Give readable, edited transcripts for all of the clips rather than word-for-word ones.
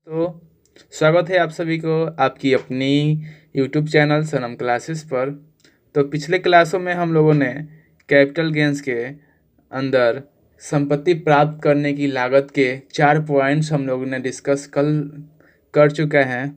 तो स्वागत है आप सभी को आपकी अपनी यूट्यूब चैनल सनम क्लासेस पर। तो पिछले क्लासों में हम लोगों ने कैपिटल गेन्स के अंदर संपत्ति प्राप्त करने की लागत के 4 पॉइंट्स हम लोगों ने डिस्कस कल कर चुके हैं।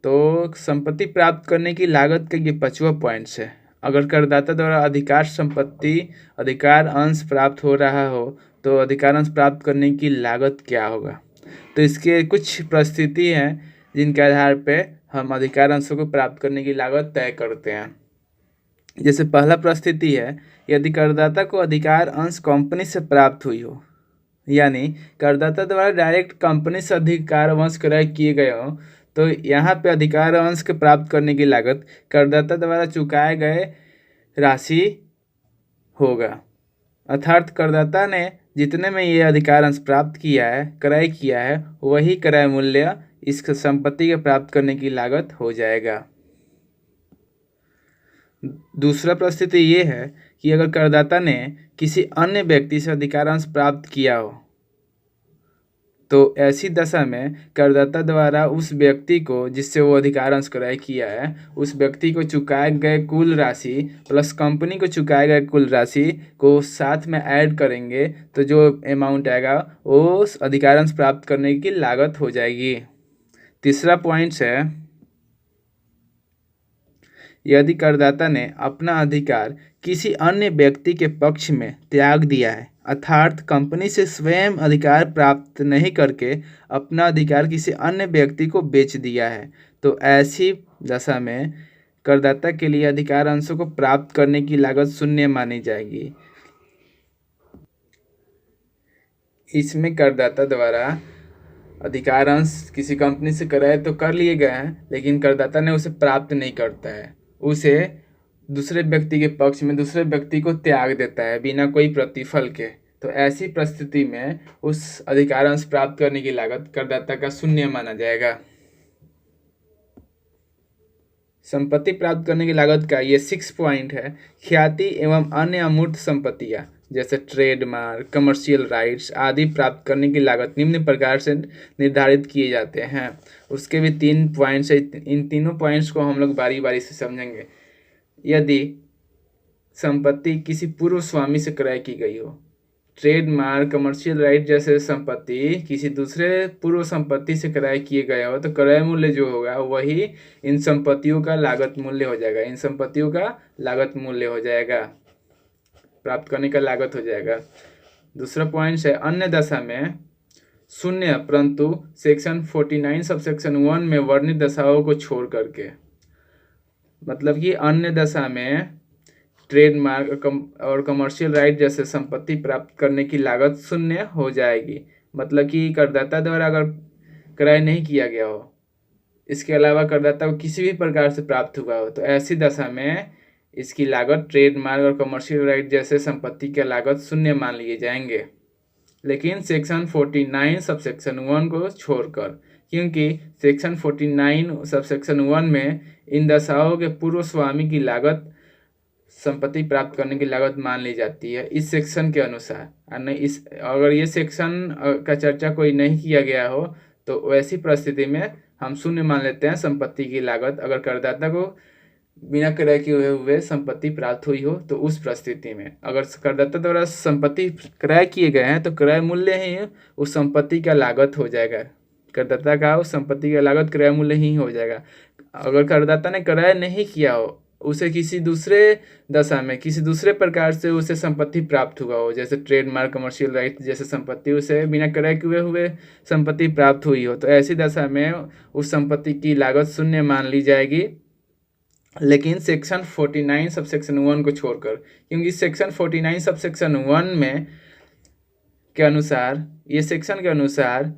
तो संपत्ति प्राप्त करने की लागत का ये 5वां पॉइंट्स है। अगर करदाता द्वारा अधिकार संपत्ति अधिकार अंश प्राप्त हो रहा हो तो अधिकार अंश प्राप्त करने की लागत क्या होगा। तो इसके कुछ परिस्थिति हैं जिनके आधार पे हम अधिकार अंशों को प्राप्त करने की लागत तय करते हैं। जैसे पहला परिस्थिति है, यदि करदाता को अधिकार अंश कंपनी से प्राप्त हुई हो, यानी करदाता द्वारा डायरेक्ट कंपनी से अधिकार अंश क्रय किए गए हो, तो यहाँ पे अधिकार अंश के प्राप्त करने की लागत करदाता द्वारा चुकाए गए राशि होगा। अर्थात करदाता ने जितने में ये अधिकार अंश प्राप्त किया है, क्रय किया है, वही क्रय मूल्य इस संपत्ति के प्राप्त करने की लागत हो जाएगा। दूसरा परिस्थिति ये है कि अगर करदाता ने किसी अन्य व्यक्ति से अधिकार अंश प्राप्त किया हो, तो ऐसी दशा में करदाता द्वारा उस व्यक्ति को जिससे वो अधिकार अंश क्रय किया है, उस व्यक्ति को चुकाए गए कुल राशि प्लस कंपनी को चुकाए गए कुल राशि को साथ में ऐड करेंगे तो जो अमाउंट आएगा वो अधिकार अंश प्राप्त करने की लागत हो जाएगी। तीसरा पॉइंट है, यदि करदाता ने अपना अधिकार किसी अन्य व्यक्ति के पक्ष में त्याग दिया है, अर्थात कंपनी से स्वयं अधिकार प्राप्त नहीं करके अपना अधिकार किसी अन्य व्यक्ति को बेच दिया है, तो ऐसी दशा में करदाता के लिए अधिकार अंशों को प्राप्त करने की लागत शून्य मानी जाएगी। इसमें करदाता द्वारा अधिकार अंश किसी कंपनी से क्रय तो कर लिए गए हैं, लेकिन करदाता ने उसे प्राप्त नहीं करता है, उसे दूसरे व्यक्ति के पक्ष में दूसरे व्यक्ति को त्याग देता है बिना कोई प्रतिफल के। तो ऐसी परिस्थिति में उस अधिकार अंश प्राप्त करने की लागत करदाता का शून्य माना जाएगा। संपत्ति प्राप्त करने की लागत का ये 6 पॉइंट है। ख्याति एवं अन्य अमूर्त संपत्तियां जैसे ट्रेडमार्क, कमर्शियल राइट्स आदि प्राप्त करने की लागत निम्न प्रकार से निर्धारित किए जाते हैं। उसके भी 3 पॉइंट्स है। इन तीनों पॉइंट्स को हम लोग बारी बारी से समझेंगे। यदि संपत्ति किसी पूर्व स्वामी से क्रय की गई हो, ट्रेडमार्क, कमर्शियल राइट जैसे संपत्ति किसी दूसरे पूर्व संपत्ति से क्रय किए गए हो, तो क्रय मूल्य जो होगा वही इन संपत्तियों का लागत मूल्य हो जाएगा। इन संपत्तियों का लागत मूल्य हो जाएगा, प्राप्त करने का लागत हो जाएगा। दूसरा पॉइंट है, अन्य दशा में शून्य परंतु सेक्शन 49 सबसेक्शन 1 में वर्णित दशाओं को छोड़ करके, मतलब कि अन्य दशा में ट्रेडमार्क और कमर्शियल राइट जैसे संपत्ति प्राप्त करने की लागत शून्य हो जाएगी। मतलब कि करदाता द्वारा अगर क्रय नहीं किया गया हो, इसके अलावा करदाता को किसी भी प्रकार से प्राप्त हुआ हो, तो ऐसी दशा में इसकी लागत ट्रेडमार्क और कमर्शियल राइट जैसे संपत्ति की लागत शून्य मान लिए जाएंगे, लेकिन सेक्शन 49 सबसेक्शन 1 को छोड़कर, क्योंकि सेक्शन 49 सबसेक्शन 1 में इन दशाओं के पूर्व स्वामी की लागत संपत्ति प्राप्त करने की लागत मान ली जाती है इस सेक्शन के अनुसार। अगर ये सेक्शन का चर्चा कोई नहीं किया गया हो तो वैसी परिस्थिति में हम शून्य मान लेते हैं संपत्ति की लागत, अगर करदाता को बिना क्रय किए हुए संपत्ति प्राप्त हुई हो तो उस परिस्थिति में। अगर करदाता द्वारा संपत्ति क्रय किए गए हैं तो क्रय मूल्य ही उस संपत्ति का लागत हो जाएगा। करदाता का उस संपत्ति का लागत क्रय मूल्य ही हो जाएगा। अगर करदाता ने क्रय नहीं किया हो, उसे किसी दूसरे दशा में किसी दूसरे प्रकार से उसे संपत्ति प्राप्त हुआ हो, जैसे ट्रेडमार्क, कमर्शियल राइट जैसे संपत्ति उसे बिना क्रय किए हुए संपत्ति प्राप्त हुई हो, तो ऐसी दशा में उस संपत्ति की लागत शून्य मान ली जाएगी, लेकिन सेक्शन 49 सबसेक्शन 1 को छोड़कर। क्योंकि सेक्शन 49 सबसेक्शन 1 में के अनुसार, ये सेक्शन के अनुसार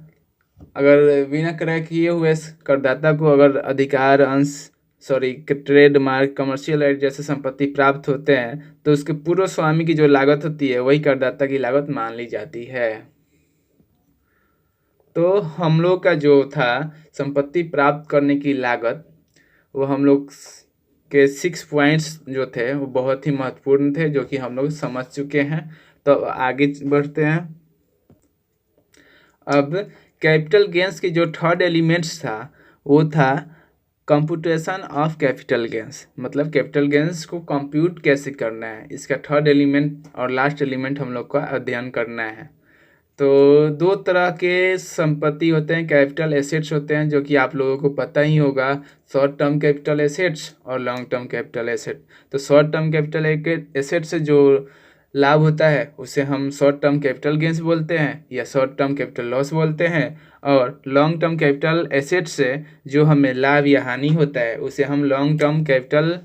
अगर बिना क्रय किए हुए करदाता को अगर अधिकार अंश ट्रेडमार्क, कमर्शियल राइट जैसे संपत्ति प्राप्त होते हैं तो उसके पूर्व स्वामी की जो लागत होती है वही करदाता की लागत मान ली जाती है। तो हम लोग का जो था संपत्ति प्राप्त करने की लागत, वो हम लोग के 6 पॉइंट्स जो थे वो बहुत ही महत्वपूर्ण थे, जो कि हम लोग समझ चुके हैं। तो आगे बढ़ते हैं। अब कैपिटल गेंस की जो थर्ड एलिमेंट्स था वो था कंप्यूटेशन ऑफ कैपिटल गेंस, मतलब कैपिटल गेंस को कंप्यूट कैसे करना है, इसका थर्ड एलिमेंट और लास्ट एलिमेंट हम लोग का अध्ययन करना है। तो दो तरह के संपत्ति होते हैं, कैपिटल एसेट्स होते हैं, जो कि आप लोगों को पता ही होगा, शॉर्ट टर्म कैपिटल एसेट्स और लॉन्ग टर्म कैपिटल एसेट। तो शॉर्ट टर्म कैपिटल एसेट से जो लाभ होता है उसे हम शॉर्ट टर्म कैपिटल गेंस बोलते हैं या शॉर्ट टर्म कैपिटल लॉस बोलते हैं, और लॉन्ग टर्म कैपिटल एसेट से जो हमें लाभ या हानि होता है उसे हम लॉन्ग टर्म कैपिटल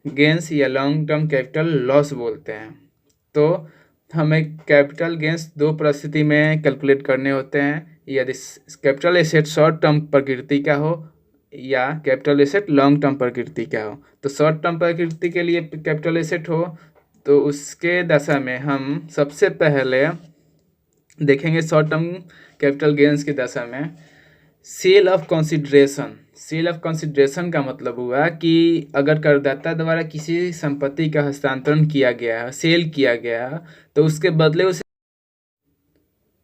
गेंस या लॉन्ग टर्म कैपिटल लॉस बोलते हैं। तो हमें कैपिटल गेंस दो परिस्थिति में कैलकुलेट करने होते हैं, यदि कैपिटल एसेट शॉर्ट टर्म प्रकृति का हो या कैपिटल एसेट लॉन्ग टर्म प्रकृति का हो। तो शॉर्ट टर्म प्रकृति के लिए कैपिटल एसेट हो तो उसके दशा में हम सबसे पहले देखेंगे शॉर्ट टर्म कैपिटल गेंस की दशा में sale of consideration. Sale of consideration का मतलब हुआ कि अगर करदाता द्वारा किसी संपत्ति का हस्तांतरण किया गया, सेल किया गया, तो उसके बदले उसे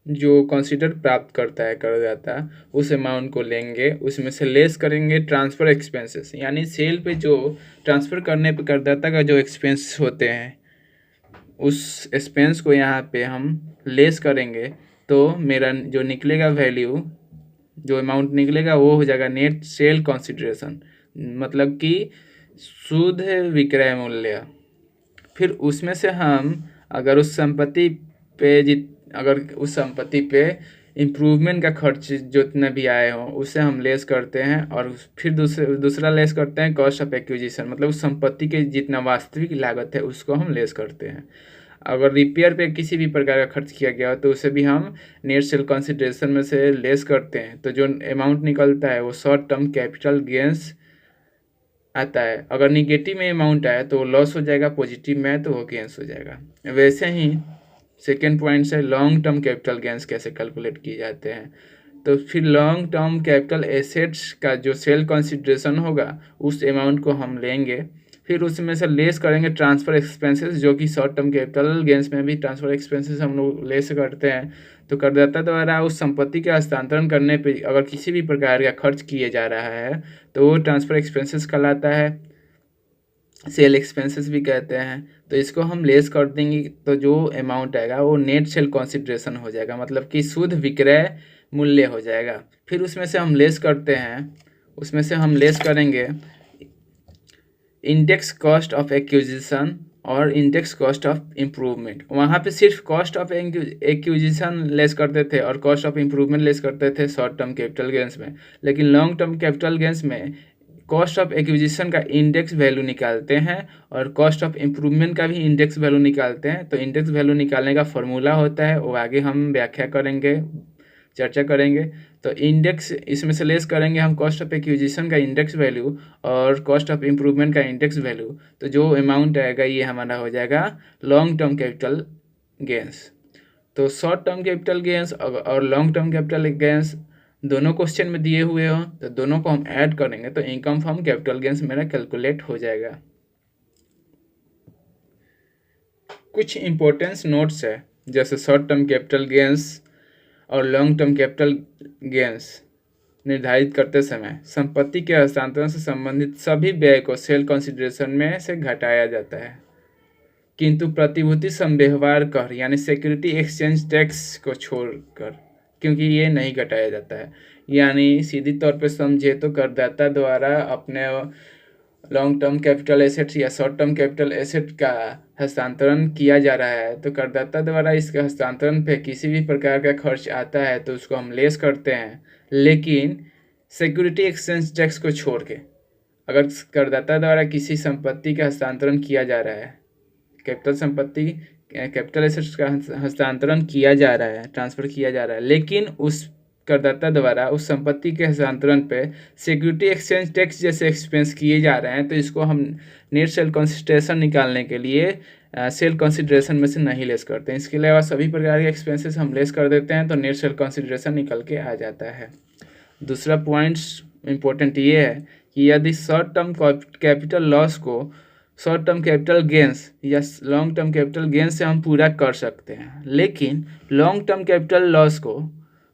जो कंसिडर प्राप्त करता है करदाता उस अमाउंट को लेंगे, उसमें से लेस करेंगे ट्रांसफ़र एक्सपेंसेस, यानी सेल पे जो ट्रांसफ़र करने पे करदाता का जो एक्सपेंस होते हैं उस एक्सपेंस को यहाँ पे हम लेस करेंगे, तो मेरा जो निकलेगा वैल्यू, जो अमाउंट निकलेगा वो हो जाएगा नेट सेल कंसिडरेशन, मतलब कि शुद्ध विक्रय मूल्य। फिर उसमें से हम अगर उस संपत्ति पे इम्प्रूवमेंट का खर्च जितना भी आए हो उसे हम लेस करते हैं, और फिर दूसरा लेस करते हैं कॉस्ट ऑफ एक्विजिशन, मतलब उस संपत्ति के जितना वास्तविक लागत है उसको हम लेस करते हैं। अगर रिपेयर पे किसी भी प्रकार का खर्च किया गया हो तो उसे भी हम नेट सेल कंसिडरेशन में से लेस करते हैं, तो जो अमाउंट निकलता है वो शॉर्ट टर्म कैपिटल गेंस आता है। अगर निगेटिव में अमाउंट आया तो लॉस हो जाएगा, पॉजिटिव में तो वो गेंस हो जाएगा। वैसे ही सेकेंड पॉइंट से लॉन्ग टर्म कैपिटल गेंस कैसे कैलकुलेट किए जाते हैं, तो फिर लॉन्ग टर्म कैपिटल एसेट्स का जो सेल कंसिडरेशन होगा उस अमाउंट को हम लेंगे, फिर उसमें से लेस करेंगे ट्रांसफ़र एक्सपेंसेस, जो कि शॉर्ट टर्म कैपिटल गेंस में भी ट्रांसफ़र एक्सपेंसेस हम लोग लेस करते हैं। तो करदाता द्वारा उस संपत्ति के हस्तांतरण करने पे अगर किसी भी प्रकार का खर्च किए जा रहा है तो वो ट्रांसफ़र एक्सपेंसेस कहलाता है, सेल एक्सपेंसेस भी कहते हैं। तो इसको हम लेस कर देंगे तो जो अमाउंट आएगा वो नेट सेल कंसिडरेशन हो जाएगा, मतलब कि शुद्ध विक्रय मूल्य हो जाएगा। फिर उसमें से हम लेस करते हैं, उसमें से हम लेस करेंगे इंडेक्स कॉस्ट ऑफ एक्विजिशन और इंडेक्स कॉस्ट ऑफ इम्प्रूवमेंट। वहाँ पे सिर्फ कॉस्ट ऑफ एक्विजिशन लेस करते थे और कॉस्ट ऑफ इम्प्रूवमेंट लेस करते थे शॉर्ट टर्म कैपिटल गेंस में, लेकिन लॉन्ग टर्म कैपिटल गेंस में कॉस्ट ऑफ एक्विजिशन का इंडेक्स वैल्यू निकालते हैं और कॉस्ट ऑफ इम्प्रूवमेंट का भी इंडेक्स वैल्यू निकालते हैं। तो इंडेक्स वैल्यू निकालने का फॉर्मूला होता है, वो आगे हम व्याख्या करेंगे, चर्चा करेंगे। तो इंडेक्स इसमें से लेस करेंगे हम कॉस्ट ऑफ एक्विजिशन का इंडेक्स वैल्यू और कॉस्ट ऑफ इम्प्रूवमेंट का इंडेक्स वैल्यू, तो जो अमाउंट आएगा ये हमारा हो जाएगा लॉन्ग टर्म कैपिटल गेंस। तो शॉर्ट टर्म कैपिटल गेंस और लॉन्ग टर्म कैपिटल गेंस दोनों क्वेश्चन में दिए हुए हो तो दोनों को हम ऐड करेंगे तो इनकम फ्रॉम कैपिटल गेंस मेरा कैलकुलेट हो जाएगा। कुछ इंपॉर्टेंस नोट्स है, जैसे शॉर्ट टर्म कैपिटल गेंस और लॉन्ग टर्म कैपिटल गेंस निर्धारित करते समय संपत्ति के हस्तांतरण से संबंधित सभी व्यय को सेल कंसिडरेशन में से घटाया जाता है, किंतु प्रतिभूति संव्यवहार कर यानी सिक्योरिटी एक्सचेंज टैक्स को छोड़कर, क्योंकि ये नहीं घटाया जाता है। यानी सीधी तौर पे समझे तो करदाता द्वारा अपने लॉन्ग टर्म कैपिटल एसेट या शॉर्ट टर्म कैपिटल एसेट का हस्तांतरण किया जा रहा है, तो करदाता द्वारा इसके हस्तांतरण पे किसी भी प्रकार का खर्च आता है तो उसको हम लेस करते हैं, लेकिन सिक्योरिटी एक्सचेंज टैक्स को छोड़ के अगर करदाता द्वारा किसी संपत्ति का हस्तांतरण किया जा रहा है, कैपिटल एसेट्स का हस्तांतरण किया जा रहा है, ट्रांसफ़र किया जा रहा है, लेकिन उस करदाता द्वारा उस संपत्ति के हस्तांतरण पे सिक्योरिटी एक्सचेंज टैक्स जैसे एक्सपेंस किए जा रहे हैं, तो इसको हम नेट सेल कंसिडरेशन निकालने के लिए सेल कंसिडरेशन में से नहीं लेस करते हैं। इसके अलावा सभी प्रकार के एक्सपेंसेस हम लेस कर देते हैं तो नेट सेल कंसिडरेशन निकल के आ जाता है। दूसरा पॉइंट्स इम्पोर्टेंट ये है कि यदि शॉर्ट टर्म कैपिटल लॉस को शॉर्ट टर्म कैपिटल गेंस या लॉन्ग टर्म कैपिटल गेंस से हम पूरा कर सकते हैं, लेकिन लॉन्ग टर्म कैपिटल लॉस को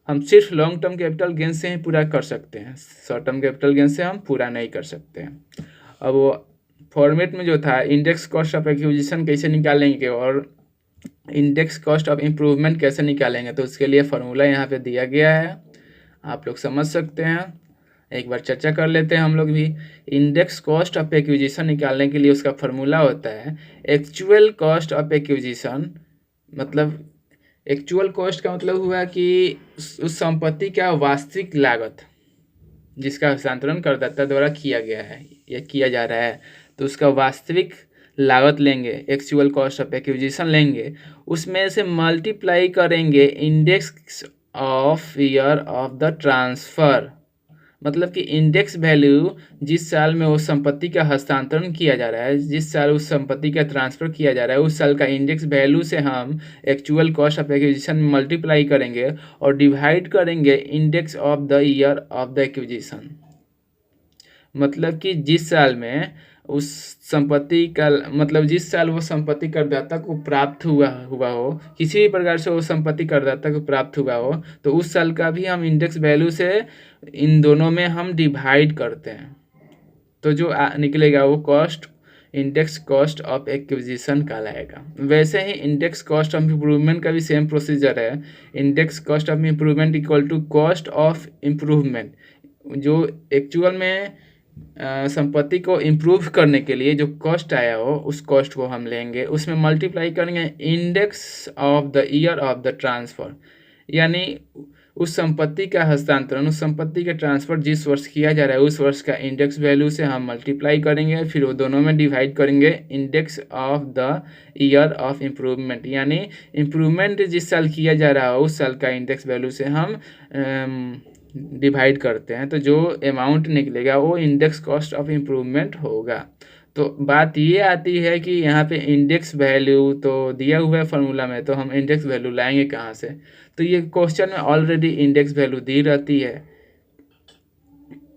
हम सिर्फ लॉन्ग टर्म कैपिटल गेन से ही पूरा कर सकते हैं, शॉर्ट टर्म कैपिटल गेन से हम पूरा नहीं कर सकते हैं। अब वो फॉर्मेट में जो था इंडेक्स कॉस्ट ऑफ एक्विजिशन कैसे निकालेंगे और इंडेक्स कॉस्ट ऑफ इम्प्रूवमेंट कैसे निकालेंगे, तो उसके लिए फार्मूला यहाँ पे दिया गया है, आप लोग समझ सकते हैं। एक बार चर्चा कर लेते हैं हम लोग भी। इंडेक्स कॉस्ट ऑफ एक्विजिशन निकालने के लिए उसका फार्मूला होता है एक्चुअल कॉस्ट ऑफ एक्विजिशन, मतलब एक्चुअल कॉस्ट का मतलब हुआ कि उस संपत्ति का वास्तविक लागत जिसका हस्तांतरण करदाता द्वारा किया गया है या किया जा रहा है, तो उसका वास्तविक लागत लेंगे, एक्चुअल कॉस्ट ऑफ एक्विजिशन लेंगे, उसमें से मल्टीप्लाई करेंगे index of year of the transfer, मतलब कि इंडेक्स वैल्यू जिस साल में उस संपत्ति का हस्तांतरण किया जा रहा है, जिस साल उस संपत्ति का ट्रांसफ़र किया जा रहा है, उस साल का इंडेक्स वैल्यू से हम actual cost of acquisition multiply करेंगे और डिवाइड करेंगे index of the year of the acquisition, मतलब कि जिस साल में उस संपत्ति का, मतलब जिस साल वो संपत्ति करदाता को प्राप्त हुआ हो, किसी भी प्रकार से वो संपत्ति करदाता को प्राप्त हुआ हो, तो उस साल का भी हम इंडेक्स वैल्यू से इन दोनों में हम डिवाइड करते हैं, तो जो निकलेगा वो cost, index cost of acquisition कहलाएगा। वैसे ही इंडेक्स कॉस्ट ऑफ इम्प्रूवमेंट का भी सेम प्रोसीजर है। Index cost of improvement equal to cost of improvement, जो एक्चुअल में संपत्ति को इम्प्रूव करने के लिए जो कॉस्ट आया हो उस कॉस्ट को हम लेंगे, उसमें मल्टीप्लाई करेंगे index of the year of the transfer, यानी उस संपत्ति का हस्तांतरण, उस संपत्ति का ट्रांसफ़र जिस वर्ष किया जा रहा है उस वर्ष का इंडेक्स वैल्यू से हम मल्टीप्लाई करेंगे, फिर वो दोनों में डिवाइड करेंगे index of the year of improvement, यानी इम्प्रूवमेंट जिस साल किया जा रहा हो उस साल का इंडेक्स वैल्यू से हम डिवाइड करते हैं, तो जो अमाउंट निकलेगा वो इंडेक्स कॉस्ट ऑफ इम्प्रूवमेंट होगा। तो बात ये आती है कि यहाँ पे इंडेक्स वैल्यू तो दिया हुआ है फार्मूला में, तो हम इंडेक्स वैल्यू लाएंगे कहाँ से, तो ये क्वेश्चन में ऑलरेडी इंडेक्स वैल्यू दी रहती है,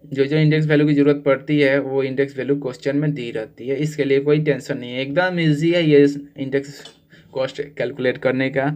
जो जो इंडेक्स वैल्यू की ज़रूरत पड़ती है वो इंडेक्स वैल्यू क्वेश्चन में दी रहती है, इसके लिए कोई टेंशन नहीं है, एकदम ईजी है ये इंडेक्स कॉस्ट कैलकुलेट करने का।